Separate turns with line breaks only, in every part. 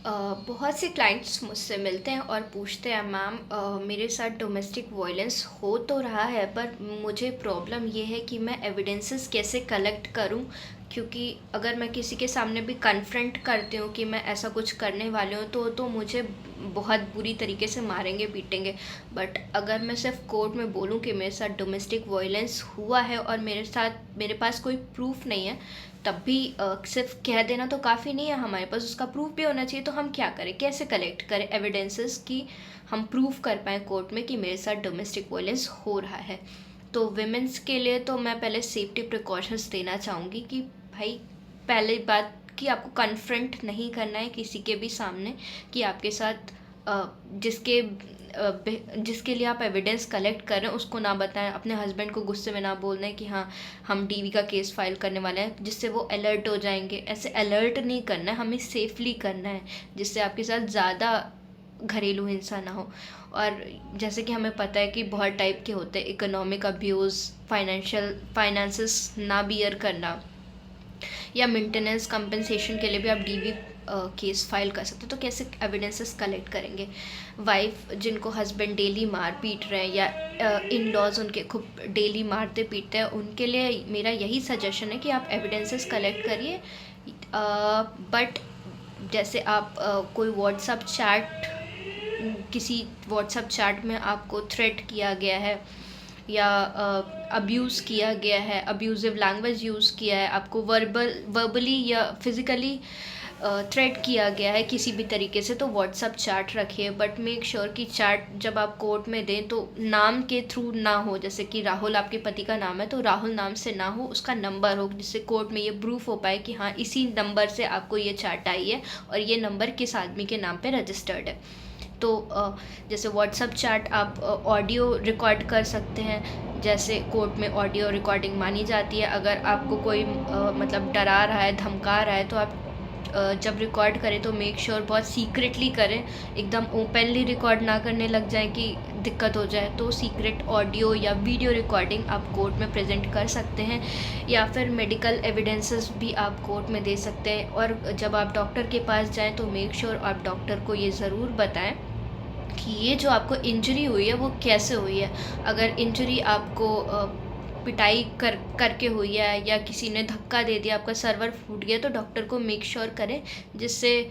अ, बहुत से क्लाइंट्स मुझसे मिलते हैं और पूछते हैं मैम मेरे साथ डोमेस्टिक वायलेंस हो तो रहा है पर मुझे प्रॉब्लम ये है कि मैं एविडेंसेस कैसे कलेक्ट करूं, क्योंकि अगर मैं किसी के सामने भी कन्फ्रंट करती हूँ कि मैं ऐसा कुछ करने वाली हूँ तो मुझे बहुत बुरी तरीके से मारेंगे पीटेंगे। बट अगर मैं सिर्फ कोर्ट में बोलूँ कि मेरे साथ डोमेस्टिक वायलेंस हुआ है और मेरे पास कोई प्रूफ नहीं है, तब भी सिर्फ कह देना तो काफ़ी नहीं है, हमारे पास उसका प्रूफ भी होना चाहिए। तो हम क्या करें, कैसे कलेक्ट करें एविडेंसेस कि हम प्रूफ कर पाएँ कोर्ट में कि मेरे साथ डोमेस्टिक वायलेंस हो रहा है। तो विमेंस के लिए तो मैं पहले सेफ्टी प्रिकॉशंस देना चाहूँगी कि भाई, पहले बात कि आपको कन्फ्रंट नहीं करना है किसी के भी सामने कि आपके साथ जिसके जिसके लिए आप एविडेंस कलेक्ट कर रहे हैं उसको ना बताएं, अपने हस्बैंड को गुस्से में ना बोल दें कि हाँ हम डीवी का केस फाइल करने वाले हैं, जिससे वो अलर्ट हो जाएंगे। ऐसे अलर्ट नहीं करना है, हमें सेफली करना है जिससे आपके साथ ज़्यादा घरेलू हिंसा ना हो। और जैसे कि हमें पता है कि बहुत टाइप के होते हैं, इकोनॉमिक अब्यूज़, फाइनेंसेस ना बियर करना, या मेंटेनेंस कंपनसेशन के लिए भी आप डीवी केस फाइल कर सकते हो। तो कैसे एविडेंसेस कलेक्ट करेंगे? वाइफ जिनको हस्बैंड डेली मार पीट रहे हैं या इन लॉज उनके खूब डेली मारते पीटते हैं, उनके लिए मेरा यही सजेशन है कि आप एविडेंसेस कलेक्ट करिए। बट जैसे आप कोई व्हाट्सअप चैट, किसी व्हाट्सअप चैट में आपको थ्रेट किया गया है या अब्यूज़ किया गया है, अब्यूज़िव लैंग्वेज यूज़ किया है, आपको वर्बली या फिज़िकली थ्रेट किया गया है किसी भी तरीके से, तो व्हाट्सअप चैट रखिए। बट मेक श्योर कि चैट जब आप कोर्ट में दें तो नाम के थ्रू ना हो। जैसे कि राहुल आपके पति का नाम है तो राहुल नाम से ना हो, उसका नंबर हो, जिससे कोर्ट में ये प्रूफ हो पाए कि हाँ इसी नंबर से आपको ये चैट आई है और ये नंबर किस आदमी के नाम पे रजिस्टर्ड है। तो जैसे व्हाट्सअप चैट आप ऑडियो रिकॉर्ड कर सकते हैं, जैसे कोर्ट में ऑडियो रिकॉर्डिंग मानी जाती है। अगर आपको कोई मतलब डरा रहा है, धमका रहा है, तो आप जब रिकॉर्ड करें तो मेक श्योर बहुत सीक्रेटली करें, एकदम ओपनली रिकॉर्ड ना करने लग जाए कि दिक्कत हो जाए। तो सीक्रेट ऑडियो या वीडियो रिकॉर्डिंग आप कोर्ट में प्रेजेंट कर सकते हैं, या फिर मेडिकल एविडेंसेस भी आप कोर्ट में दे सकते हैं। और जब आप डॉक्टर के पास जाएं तो मेक श्योर आप डॉक्टर को ये ज़रूर बताएं कि ये जो आपको इंजरी हुई है वो कैसे हुई है। अगर इंजरी आपको पिटाई करके हुई है या किसी ने धक्का दे दिया, आपका सर्वर फूट गया, तो डॉक्टर को मेक श्योर करें जिससे।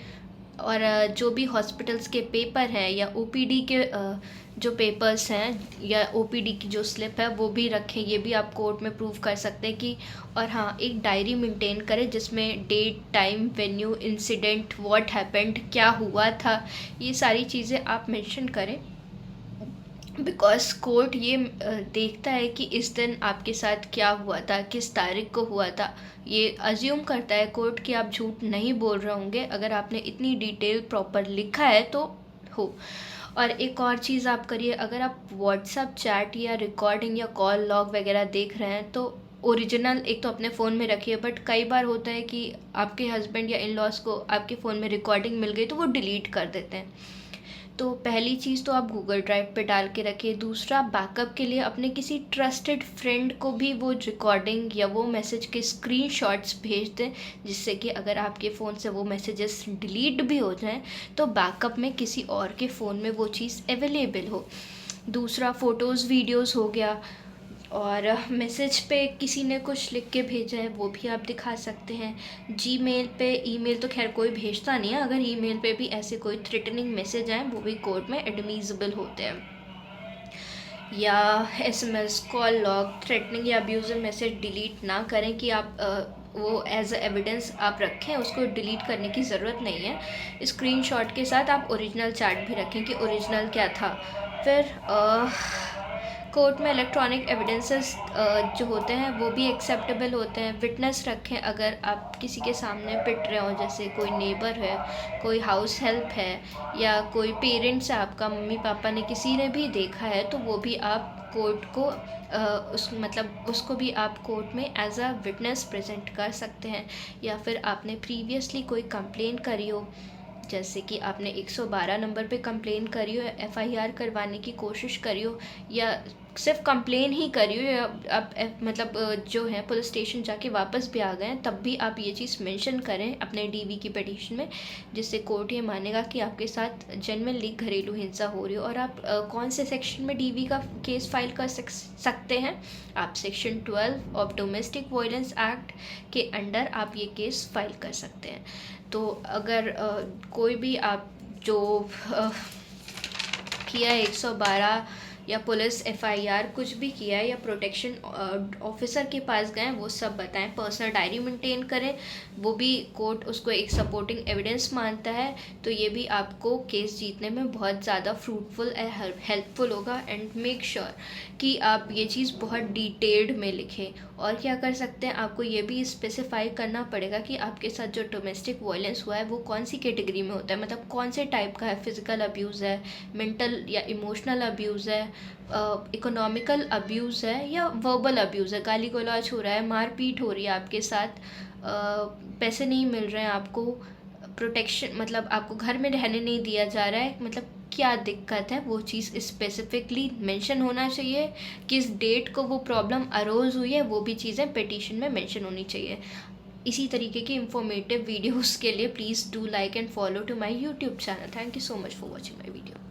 और जो भी हॉस्पिटल्स के पेपर हैं या ओपीडी के जो पेपर्स हैं या ओपीडी की जो स्लिप है वो भी रखें, ये भी आप कोर्ट में प्रूव कर सकते हैं कि। और हाँ, एक डायरी मेंटेन करें जिसमें date, time, venue, incident, what happened, क्या हुआ था, ये सारी चीज़ें आप मेंशन करें। बिकॉज कोर्ट ये देखता है कि इस दिन आपके साथ क्या हुआ था, किस तारीख को हुआ था। ये अज्यूम करता है कोर्ट कि आप झूठ नहीं बोल रहे होंगे, अगर आपने इतनी डिटेल प्रॉपर लिखा है तो हो। और एक और चीज़ आप करिए, अगर आप व्हाट्सअप चैट या रिकॉर्डिंग या कॉल लॉग वगैरह देख रहे हैं तो ओरिजिनल एक तो अपने फ़ोन में रखिए। बट कई बार होता है कि आपके हस्बैंड या इन लॉज को आपके फ़ोन में रिकॉर्डिंग मिल गई तो वो डिलीट कर देते हैं। तो पहली चीज़ तो आप गूगल ड्राइव पे डाल के रखिए। दूसरा, बैकअप के लिए अपने किसी ट्रस्टेड फ्रेंड को भी वो रिकॉर्डिंग या वो मैसेज के स्क्रीनशॉट्स भेज दें, जिससे कि अगर आपके फ़ोन से वो मैसेजेस डिलीट भी हो जाएं तो बैकअप में किसी और के फ़ोन में वो चीज़ अवेलेबल हो। दूसरा, फ़ोटोज़ वीडियोज़ हो गया। और मैसेज पे किसी ने कुछ लिख के भेजा है वो भी आप दिखा सकते हैं। जीमेल पे, ईमेल तो खैर कोई भेजता नहीं है, अगर ईमेल पे भी ऐसे कोई थ्रेटनिंग मैसेज आए वो भी कोर्ट में एडमिसिबल होते हैं। या एसएमएस, कॉल लॉग, थ्रेटनिंग या अब्यूजिव मैसेज डिलीट ना करें कि आप वो एज एविडेंस आप रखें, उसको डिलीट करने की ज़रूरत नहीं है। स्क्रीनशॉट के साथ आप ओरिजिनल चैट भी रखें कि ओरिजिनल क्या था। फिर कोर्ट में इलेक्ट्रॉनिक एविडेंसेस जो होते हैं वो भी एक्सेप्टेबल होते हैं। विटनेस रखें, अगर आप किसी के सामने पिट रहे हो, जैसे कोई नेबर है, कोई हाउस हेल्प है, या कोई पेरेंट्स है आपका, मम्मी पापा ने, किसी ने भी देखा है तो वो भी आप कोर्ट को उसको भी आप कोर्ट में एज अ विटनेस प्रेजेंट कर सकते हैं। या फिर आपने प्रीवियसली कोई कंप्लेन करी हो, जैसे कि आपने 112 नंबर पे कंप्लेन करी हो, एफआईआर करवाने की कोशिश करी हो, या सिर्फ कंप्लेन ही करी हुई है। अब मतलब जो है पुलिस स्टेशन जाके वापस भी आ गए हैं, तब भी आप ये चीज़ मेंशन करें अपने डीवी की पिटीशन में, जिससे कोर्ट ये मानेगा कि आपके साथ जेन्युइनली घरेलू हिंसा हो रही हो। और आप कौन से सेक्शन में डीवी का केस फाइल कर सकते हैं? आप section 12 of domestic violence act के अंडर आप ये केस फाइल कर सकते हैं। तो अगर कोई भी आप जो किया है 112 या पुलिस एफआईआर कुछ भी किया है, या प्रोटेक्शन ऑफिसर के पास गए, वो सब बताएं। पर्सनल डायरी मेंटेन करें, वो भी कोर्ट उसको एक सपोर्टिंग एविडेंस मानता है। तो ये भी आपको केस जीतने में बहुत ज़्यादा फ्रूटफुल एंड हेल्पफुल होगा। एंड मेक श्योर कि आप ये चीज़ बहुत डिटेल्ड में लिखें। और क्या कर सकते हैं, आपको ये भी स्पेसिफाई करना पड़ेगा कि आपके साथ जो डोमेस्टिक वायलेंस हुआ है वो कौन सी कैटेगरी में होता है, मतलब कौन से टाइप का है। फिजिकल अब्यूज़ है, मेंटल या इमोशनल अब्यूज़ है, इकोनॉमिकल अब्यूज़ है, या वर्बल अब्यूज़ है, गाली गलौज हो रहा है, मारपीट हो रही है आपके साथ, पैसे नहीं मिल रहे हैं आपको, प्रोटेक्शन मतलब आपको घर में रहने नहीं दिया जा रहा है, मतलब क्या दिक्कत है, वो चीज़ स्पेसिफिकली मेंशन होना चाहिए। किस डेट को वो प्रॉब्लम अरोज हुई है, वो भी चीज़ें पिटीशन में मेंशन होनी चाहिए। इसी तरीके की इंफॉर्मेटिव वीडियोस के लिए please do like and follow to my YouTube channel. Thank you so much for watching my video.